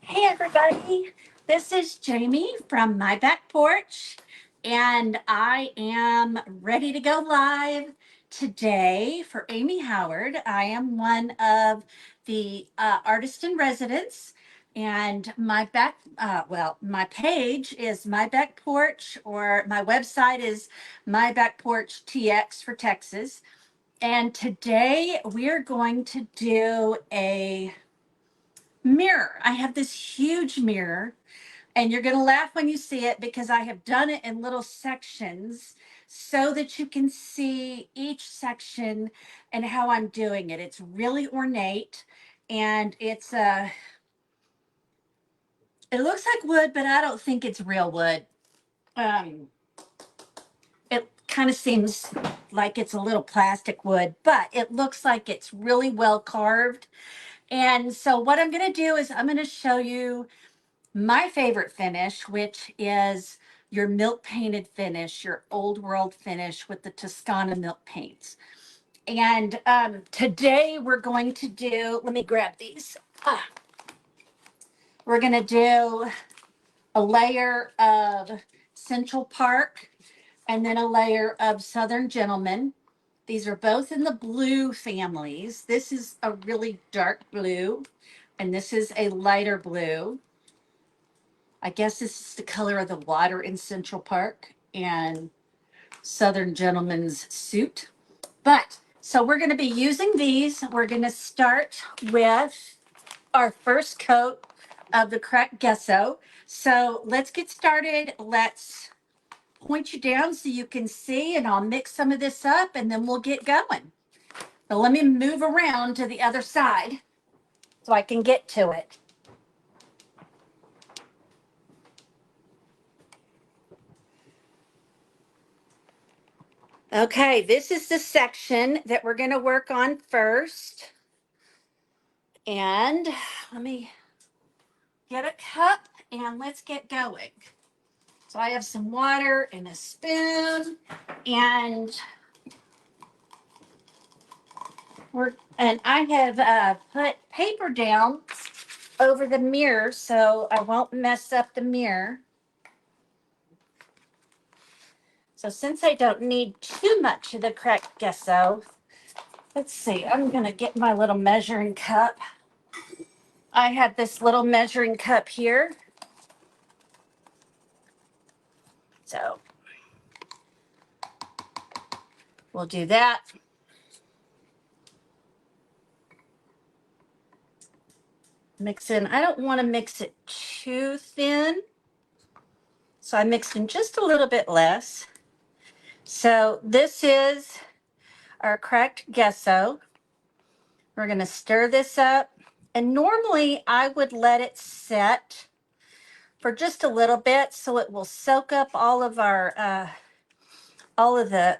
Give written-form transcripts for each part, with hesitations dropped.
Hey everybody, this is Jamie from my back porch, and I am ready to go live today for Amy Howard. I am one of the artists in residence, and my page is my back porch, or my website is my back porch TX for Texas. And today we are going to do a mirror. I have this huge mirror, and you're going to laugh when you see it because I have done it in little sections so that you can see each section and how I'm doing it. It's really ornate, and it looks like wood, but I don't think it's real wood. Um, it kind of seems like it's a little plastic wood, but it looks like it's really well carved. And so what I'm going to do is I'm going to show you my favorite finish, which is your milk painted finish, your old world finish with the Toscana milk paints. And today we're going to do, let me grab these. We're going to do a layer of Central Park and then a layer of Southern Gentleman. These are both in the blue families. This is a really dark blue, and this is a lighter blue. I guess this is the color of the water in Central Park and Southern Gentleman's suit. But so we're going to be using these. We're going to start with our first coat of the cracked gesso. So let's get started. Let's point you down so you can see, and I'll mix some of this up and then we'll get going. But let me move around to the other side so I can get to it. Okay, this is the section that we're going to work on first. And let me get a cup and let's get going. So I have some water and a spoon, and I have put paper down over the mirror so I won't mess up the mirror. So since I don't need too much of the cracked gesso, let's see, I'm going to get my little measuring cup. I have this little measuring cup here. So we'll do that. Mix in, I don't want to mix it too thin, so I mixed in just a little bit less. So this is our cracked gesso. We're going to stir this up, and normally I would let it set for just a little bit so it will soak up all of the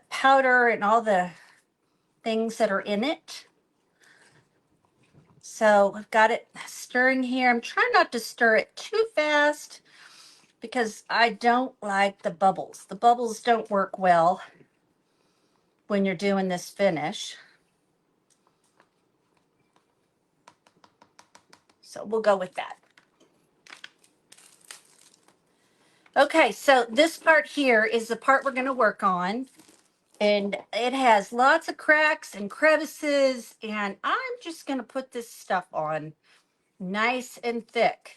powder and all the things that are in it. So I've got it stirring here. I'm trying not to stir it too fast because I don't like the bubbles. The bubbles don't work well when you're doing this finish. So we'll go with that. Okay, so this part here is the part we're going to work on. And it has lots of cracks and crevices, and I'm just going to put this stuff on nice and thick.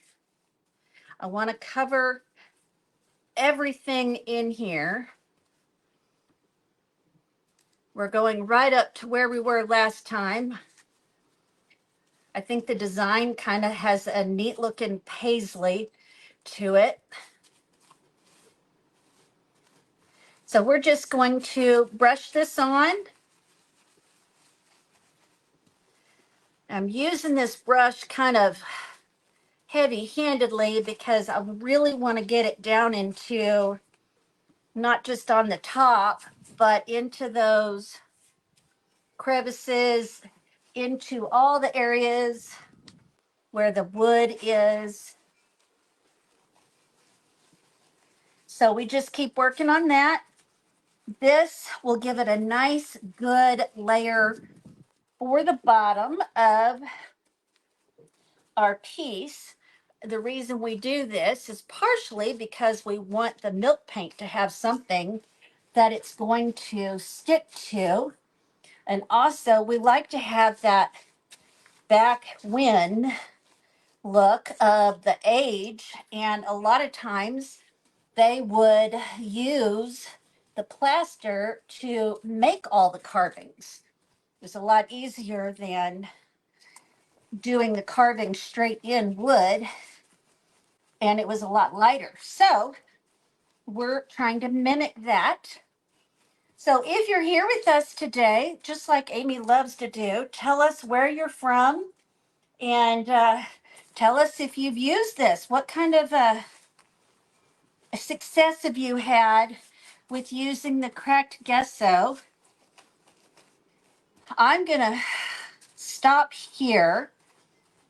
I want to cover everything in here. We're going right up to where we were last time. I think the design kind of has a neat looking paisley to it. So we're just going to brush this on. I'm using this brush kind of heavy-handedly because I really want to get it down into not just on the top, but into those crevices, into all the areas where the wood is. So we just keep working on that. This will give it a nice, good layer for the bottom of our piece. the reason we do this is partially because we want the milk paint to have something that it's going to stick to. And also we like to have that back wind look of the age. And a lot of times they would use the plaster to make all the carvings. It's a lot easier than doing the carving straight in wood, and it was a lot lighter. So we're trying to mimic that. So if you're here with us today, just like Amy loves to do, tell us where you're from and tell us if you've used this. What kind of success have you had with using the cracked gesso? I'm going to stop here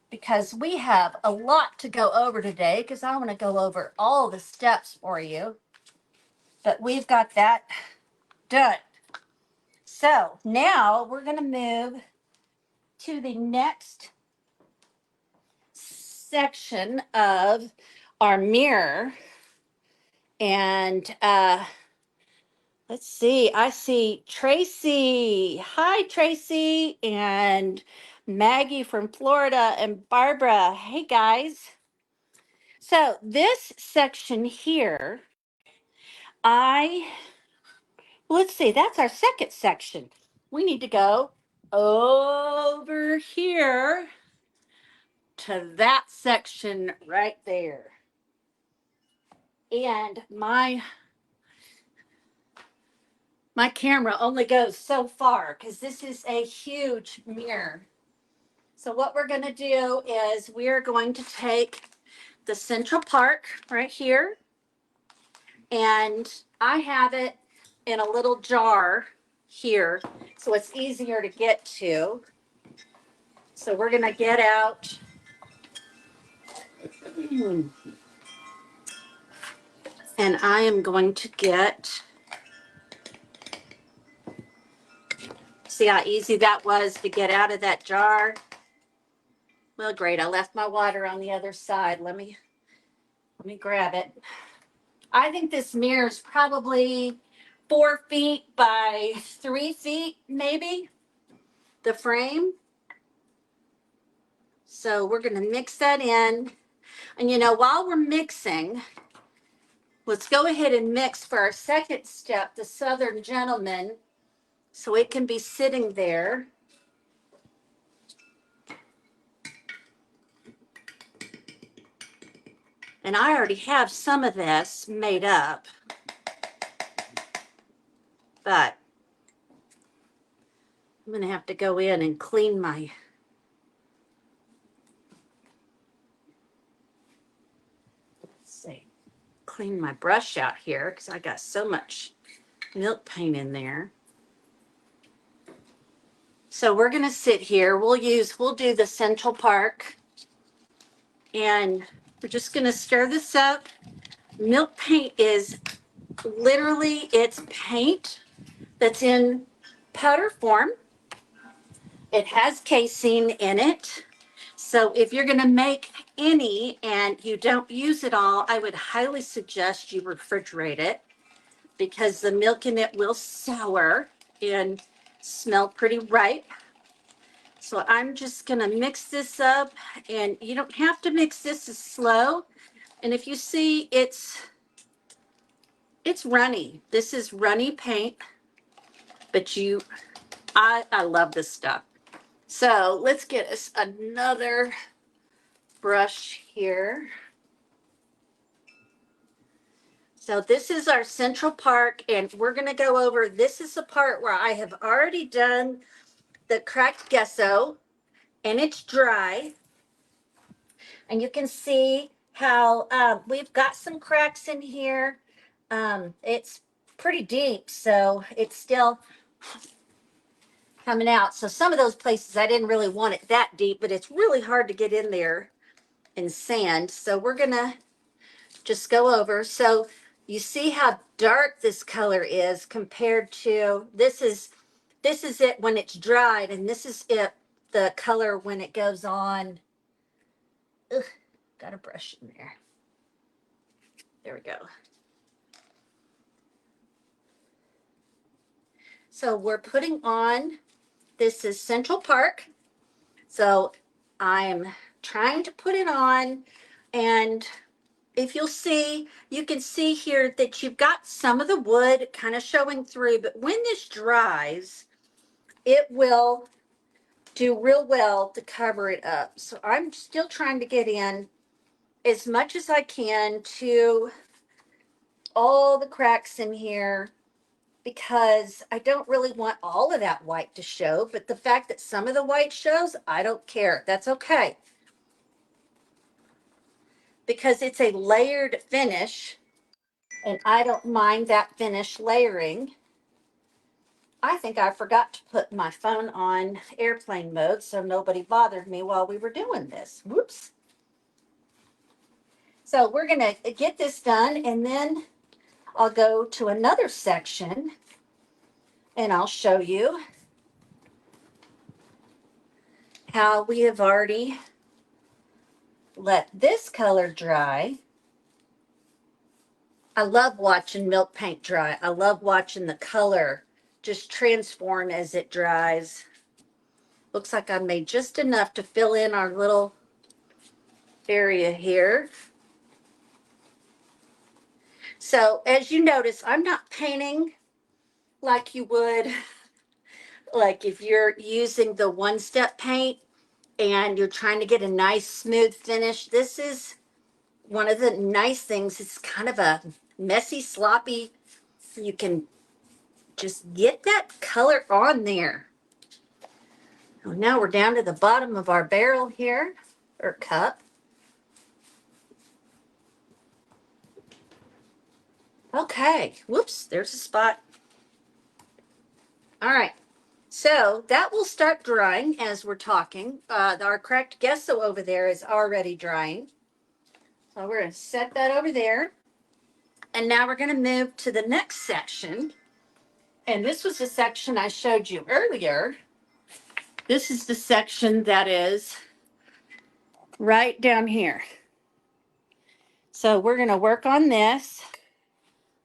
because we have a lot to go over today because I want to go over all the steps for you. But we've got that done. So now we're going to move to the next section of our mirror. And let's see, I see Tracy. Hi, Tracy. And Maggie from Florida and Barbara. Hey, guys. So this section here, let's see, that's our second section. We need to go over here to that section right there. And my camera only goes so far because this is a huge mirror. So what we're going to do is we're going to take the central part right here, and I have it in a little jar here so it's easier to get to. So we're going to get out and I am going to get, see how easy that was to get out of that jar? Well, great. I left my water on the other side. Let me grab it. I think this mirror is probably 4 feet by 3 feet, maybe, the frame. So we're going to mix that in. And while we're mixing, let's go ahead and mix for our second step, the Southern Gentleman, so it can be sitting there. And I already have some of this made up, but I'm going to have to go in and clean my, clean my brush out here because I got so much milk paint in there. So we're going to sit here. We'll do the Central Park, and we're just going to stir this up. Milk paint is literally, it's paint that's in powder form. It has casing in it. So if you're going to make any and you don't use it all, I would highly suggest you refrigerate it because the milk in it will sour and smell pretty ripe. So I'm just going to mix this up, and you don't have to mix this as slow. And if you see, it's runny. This is runny paint, but I love this stuff. So let's get us another brush here. So this is our Central Park, and we're going to go over, this is the part where I have already done the cracked gesso, and it's dry. And you can see how we've got some cracks in here. It's pretty deep, so it's still coming out. So some of those places I didn't really want it that deep, but it's really hard to get in there and sand. So we're going to just go over. So you see how dark this color is compared to, this is it when it's dried, and this is the color when it goes on. Ugh, got a brush in there. There we go. So we're putting on, this is Central Park. So I'm trying to put it on, and if you'll see, you can see here that you've got some of the wood kind of showing through, but when this dries, it will do real well to cover it up. So I'm still trying to get in as much as I can to all the cracks in here, because I don't really want all of that white to show, but the fact that some of the white shows, I don't care. That's okay. Because it's a layered finish, and I don't mind that finish layering. I think I forgot to put my phone on airplane mode so nobody bothered me while we were doing this. Whoops. So we're going to get this done, and then I'll go to another section and I'll show you how we have already let this color dry. I love watching milk paint dry. I love watching the color just transform as it dries. Looks like I made just enough to fill in our little area here. So as you notice, I'm not painting like you would, like if you're using the one-step paint and you're trying to get a nice smooth finish. This is one of the nice things. It's kind of a messy, sloppy. You can just get that color on there. Well, now we're down to the bottom of our barrel here, or cup. Okay, whoops, there's a spot. All right, so that will start drying as we're talking. Our cracked gesso over there is already drying. So we're gonna set that over there. And now we're gonna move to the next section. And this was the section I showed you earlier. This is the section that is right down here. So we're gonna work on this.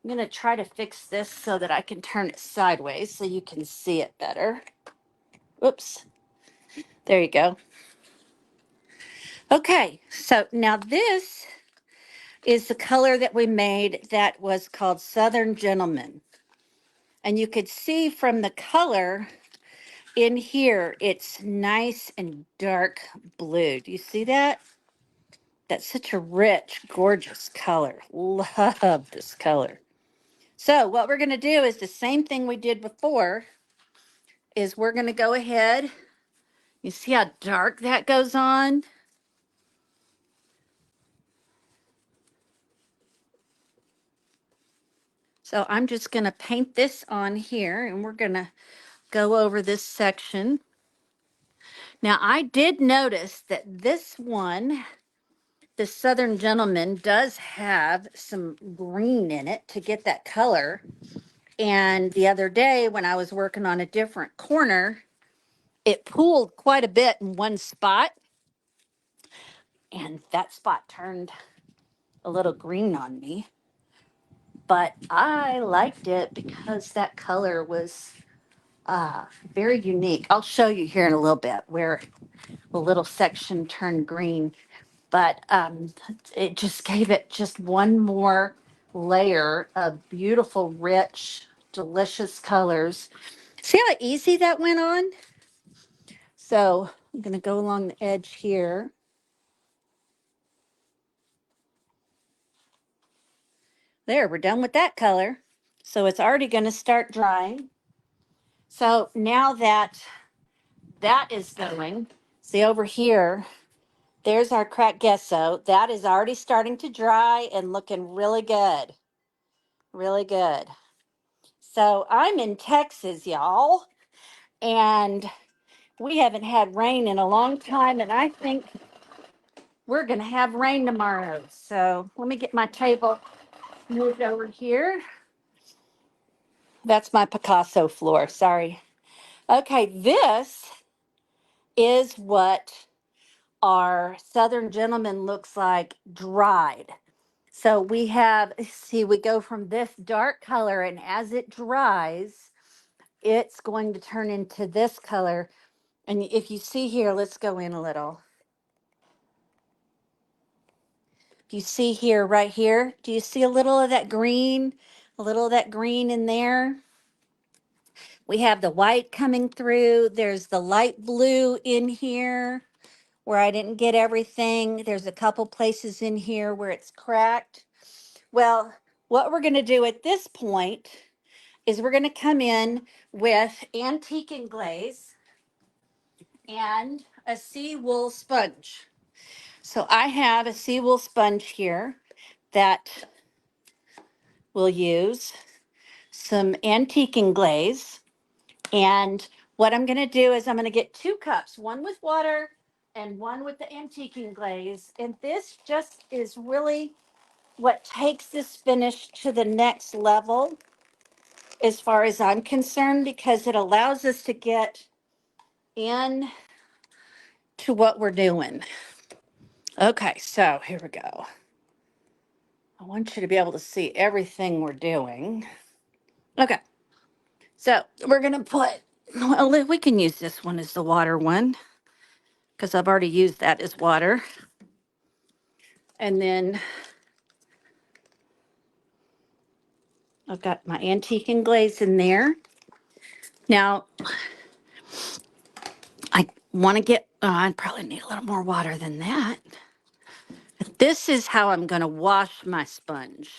I'm gonna try to fix this so that I can turn it sideways so you can see it better. Oops, there you go. Okay, so now this is the color that we made that was called Southern Gentleman. And you could see from the color in here, it's nice and dark blue. Do you see that? That's such a rich, gorgeous color. Love this color. So what we're gonna do is the same thing we did before, is we're gonna go ahead. You see how dark that goes on? So I'm just gonna paint this on here, and we're gonna go over this section. Now I did notice that this one, the Southern Gentleman, does have some green in it to get that color. And the other day when I was working on a different corner, it pooled quite a bit in one spot, and that spot turned a little green on me. But I liked it because that color was very unique. I'll show you here in a little bit where the little section turned green, but it just gave it just one more layer of beautiful, rich, delicious colors. See how easy that went on? So I'm going to go along the edge here. There, we're done with that color. So it's already going to start drying. So now that that is going, see over here, there's our cracked gesso. That is already starting to dry and looking really good. Really good. So I'm in Texas, y'all, and we haven't had rain in a long time, and I think we're going to have rain tomorrow. So let me get my table moved over here. That's my Picasso floor, sorry. Okay, this is what our Southern Gentleman looks like dried. So we have, see, we go from this dark color, and as it dries, it's going to turn into this color. And if you see here, let's go in a little. You see here, right here, do you see a little of that green? A little of that green in there? We have the white coming through. There's the light blue in here where I didn't get everything. There's a couple places in here where it's cracked. Well, what we're going to do at this point is we're going to come in with antique and glaze and a sea wool sponge. So I have a sea wool sponge here that we'll use, some antique and glaze. And what I'm going to do is I'm going to get 2 cups, one with water and one with the antique and glaze. And this just is really what takes this finish to the next level as far as I'm concerned, because it allows us to get in to what we're doing. Okay, so here we go. I want you to be able to see everything we're doing. Okay, so we're going to put, well, we can use this one as the water one because I've already used that as water. And then I've got my antique and glaze in there. Now, I want to get, I probably need a little more water than that. This is how I'm going to wash my sponge.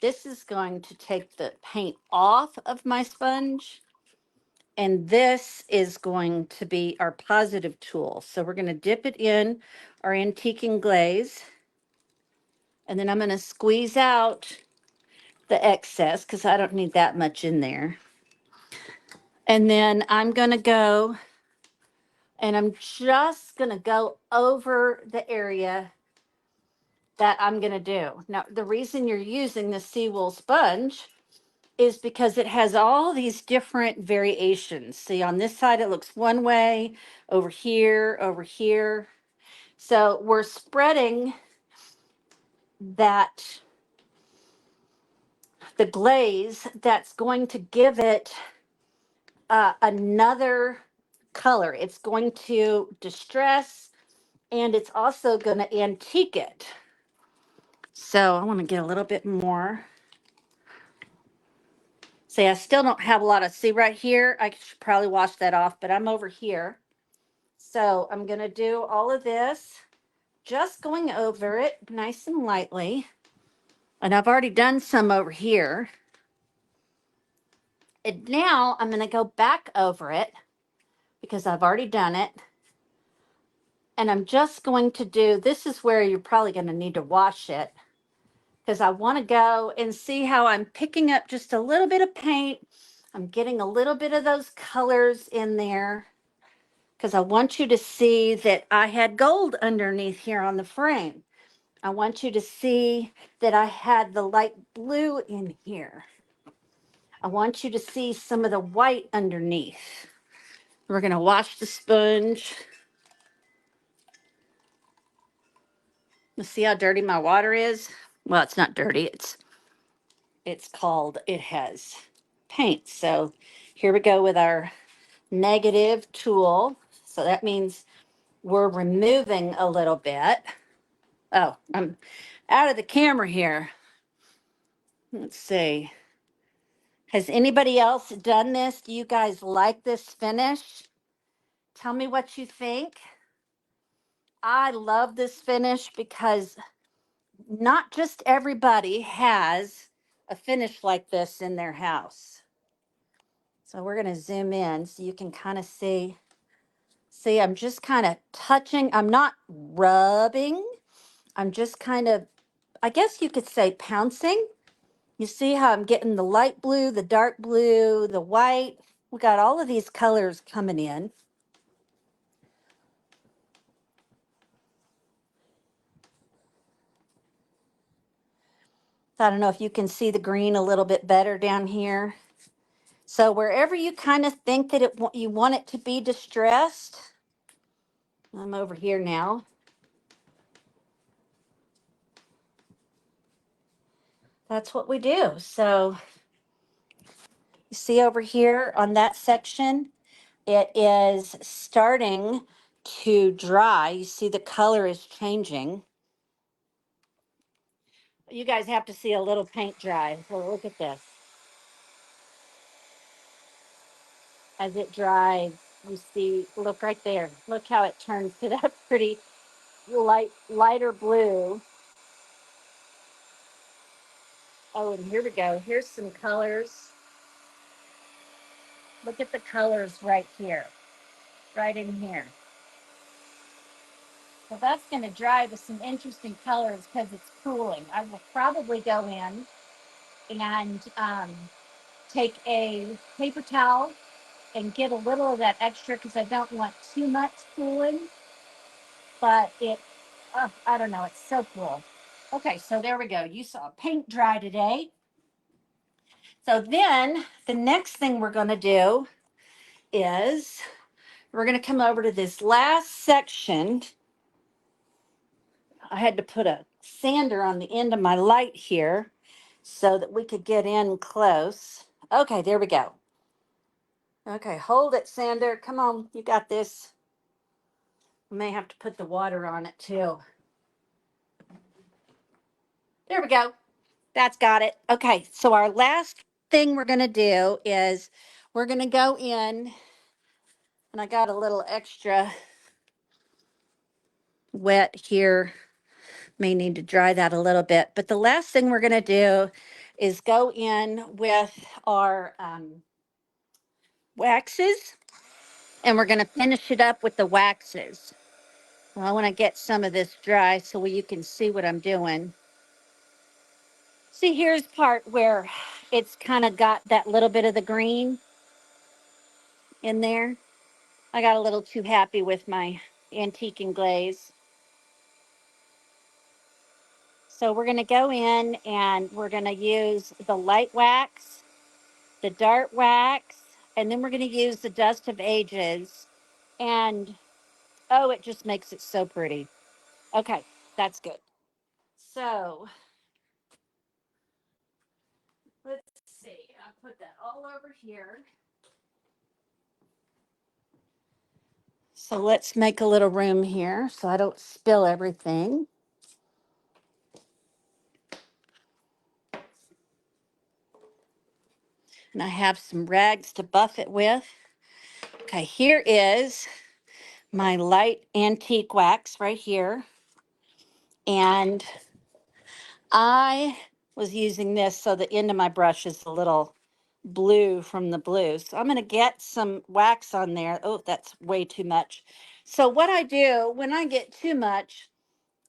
This is going to take the paint off of my sponge. And this is going to be our positive tool. So we're going to dip it in our antique and glaze. And then I'm going to squeeze out the excess because I don't need that much in there. And then I'm going to go and I'm just going to go over the area that I'm going to do. Now, the reason you're using the seawool sponge is because it has all these different variations. See, on this side, it looks one way, over here, over here. So we're spreading that, the glaze that's going to give it another color. It's going to distress, and it's also going to antique it. So I want to get a little bit more. See, I still don't have a lot of, see right here, I should probably wash that off, but I'm over here. So I'm going to do all of this, just going over it nice and lightly. And I've already done some over here. And now I'm going to go back over it because I've already done it. And I'm just going to do, this is where you're probably going to need to wash it because I want to go and see how I'm picking up just a little bit of paint. I'm getting a little bit of those colors in there because I want you to see that I had gold underneath here on the frame. I want you to see that I had the light blue in here. I want you to see some of the white underneath. We're going to wash the sponge. Let's see how dirty my water is. Well, it's not dirty. It's called, it has paint. So here we go with our negative tool. So that means we're removing a little bit. Oh, I'm out of the camera here. Let's see. Has anybody else done this? Do you guys like this finish? Tell me what you think. I love this finish because not just everybody has a finish like this in their house. So we're going to zoom in so you can kind of see. See, I'm just kind of touching. I'm not rubbing. I'm just kind of, I guess you could say pouncing. You see how I'm getting the light blue, the dark blue, the white. We got all of these colors coming in. So I don't know if you can see the green a little bit better down here. So wherever you kind of think that you want it to be distressed, I'm over here now. That's what we do. So you see over here on that section, it is starting to dry. You see the color is changing. You guys have to see a little paint dry. Well, look at this. As it dries, you see, look right there. Look how it turns to that pretty lighter blue. Oh, and here we go. Here's some colors. Look at the colors right here, right in here. So that's going to dry with some interesting colors because it's cooling. I will probably go in and take a paper towel and get a little of that extra because I don't want too much cooling. But I don't know, it's so cool. Okay, so there we go. You saw paint dry today. So then the next thing we're going to do is we're going to come over to this last section. I had to put a sander on the end of my light here so that we could get in close. Okay, there we go. Okay, hold it, sander. Come on, you got this. I may have to put the water on it too. There we go. That's got it. Okay, so our last thing we're going to do is we're going to go in, and I got a little extra wet here. May need to dry that a little bit. But the last thing we're going to do is go in with our waxes, and we're going to finish it up with the waxes. Well, I want to get some of this dry so you can see what I'm doing. See, here's part where it's kind of got that little bit of the green in there. I got a little too happy with my antique and glaze. So we're going to go in and we're going to use the light wax, the dark wax, and then we're going to use the dust of ages. And oh, it just makes it so pretty. Okay, that's good. So let's see. I'll put that all over here. So let's make a little room here so I don't spill everything. And I have some rags to buff it with. Okay, here is my light antique wax right here. And I was using this so the end of my brush is a little blue from the blue. So I'm going to get some wax on there. Oh, that's way too much. So what I do when I get too much,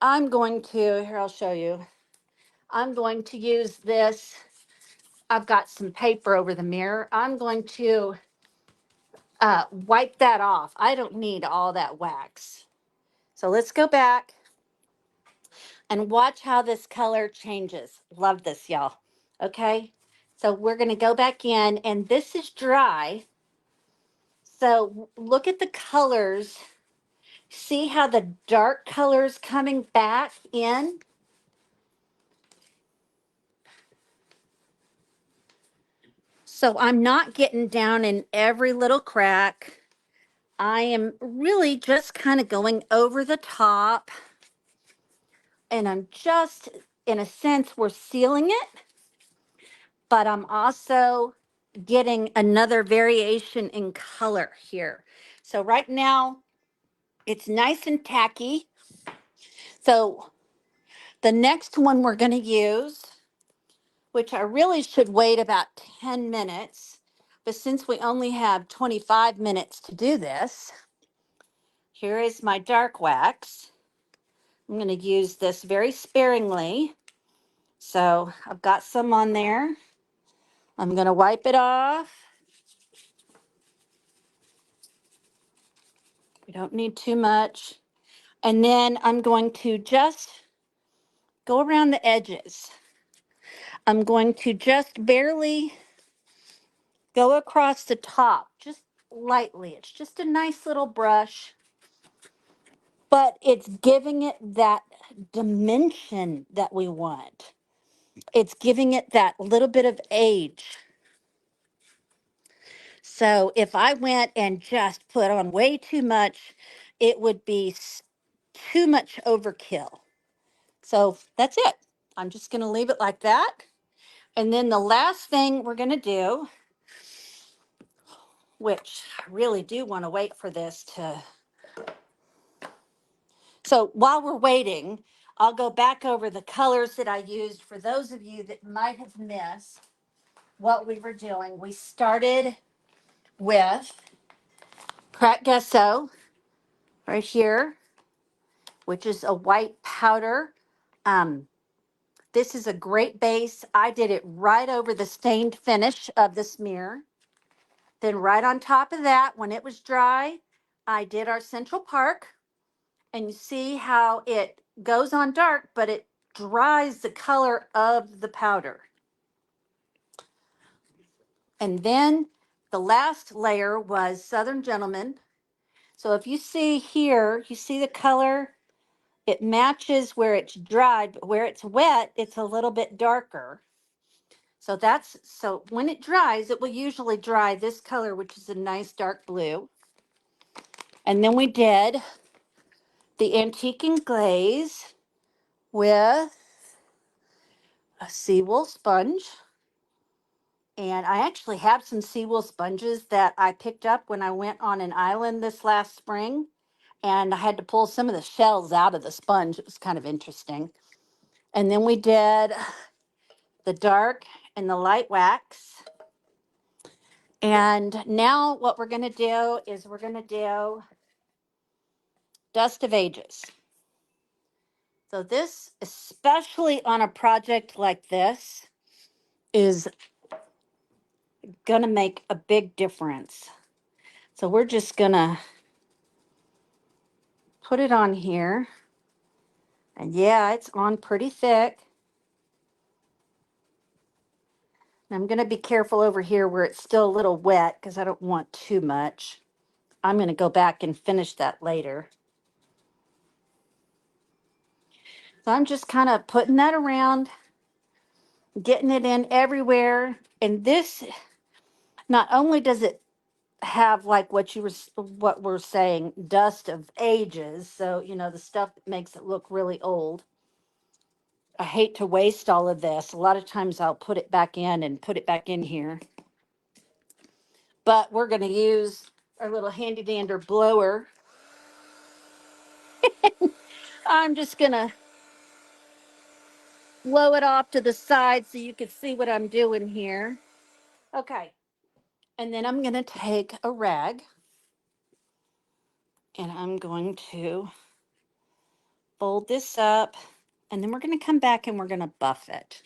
I'm going to, here I'll show you. I'm going to use this. I've got some paper over the mirror. I'm going to wipe that off. I don't need all that wax. So let's go back and watch how this color changes. Love this, y'all. Okay, so we're going to go back in, and this is dry. So look at the colors. See how the dark colors coming back in? So I'm not getting down in every little crack. I am really just kind of going over the top, and I'm just, in a sense, we're sealing it, but I'm also getting another variation in color here. So right now it's nice and tacky. So the next one we're going to use, which I really should wait about 10 minutes, but since we only have 25 minutes to do this, here is my dark wax. I'm going to use this very sparingly. So I've got some on there. I'm going to wipe it off. We don't need too much. And then I'm going to just go around the edges. I'm going to just barely go across the top, just lightly. It's just a nice little brush. but it's giving it that dimension that we want. It's giving it that little bit of age. So if I went and just put on way too much, it would be too much overkill. So that's it. I'm just going to leave it like that. And then the last thing we're going to do, which I really do want to wait for this to. So while we're waiting, I'll go back over the colors that I used for those of you that might have missed what we were doing. We started with cracked gesso right here, which is a white powder. Um, this is a great base. I did it right over the stained finish of this mirror. Then right on top of that, when it was dry, I did our Central Park. And you see how it goes on dark, but it dries the color of the powder. And then the last layer was Southern Gentleman. So if you see here, you see the color, it matches where it's dried, but where it's wet, it's a little bit darker. So when it dries, it will usually dry this color, which is a nice dark blue. And then we did the antique and glaze with a seawool sponge. And I actually have some seawool sponges that I picked up when I went on an island this last spring. And I had to pull some of the shells out of the sponge. It was kind of interesting. And then we did the dark and the light wax. And now what we're going to do is we're going to do Dust of Ages. So this, especially on a project like this, is going to make a big difference. So we're just going to put it on here. And yeah, it's on pretty thick. And I'm going to be careful over here where it's still a little wet because I don't want too much. I'm going to go back and finish that later. So I'm just kind of putting that around, getting it in everywhere. And this, not only does it have like what we're saying, dust of ages. So, you know, the stuff that makes it look really old. I hate to waste all of this. A lot of times I'll put it back in and put it back in here. But we're going to use our little handy dander blower. I'm just going to blow it off to the side so you can see what I'm doing here. Okay. And then I'm going to take a rag and I'm going to fold this up. And then we're going to come back and we're going to buff it.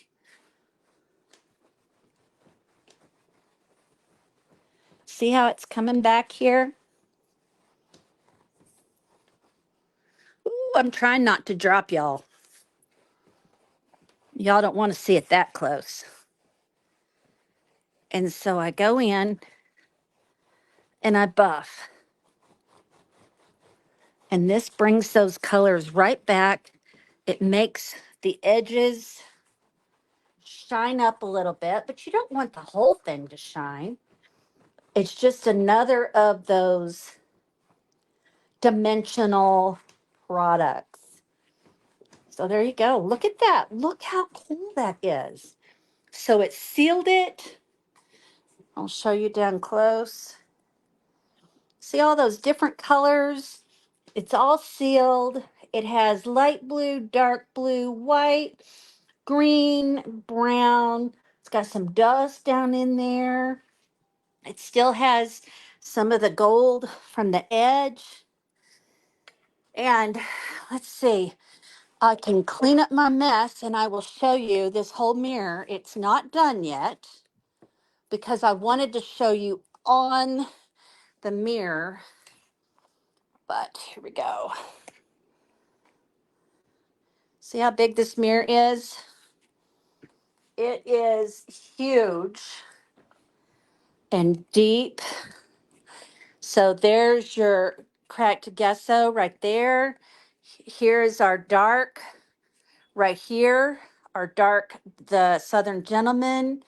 See how it's coming back here? Ooh, I'm trying not to drop y'all. Y'all don't want to see it that close. And so I go in and I buff. And this brings those colors right back. It makes the edges shine up a little bit, but you don't want the whole thing to shine. It's just another of those dimensional products. So there you go. Look at that. Look how cool that is. So it sealed it. I'll show you down close. See all those different colors? It's all sealed. It has light blue, dark blue, white, green, brown. It's got some dust down in there. It still has some of the gold from the edge. And let's see, I can clean up my mess and I will show you this whole mirror. It's not done yet because I wanted to show you on the mirror. But here we go. See how big this mirror is? It is huge and deep. So there's your cracked gesso right there. Here's our dark right here, our dark, the Southern Gentleman.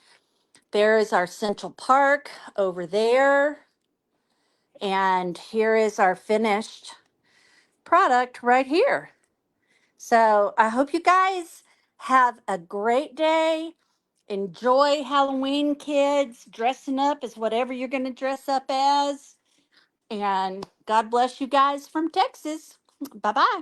There is our Central Park over there. And here is our finished product right here. So I hope you guys have a great day. Enjoy Halloween, kids. Dressing up as whatever you're going to dress up as. And God bless you guys from Texas. Bye bye.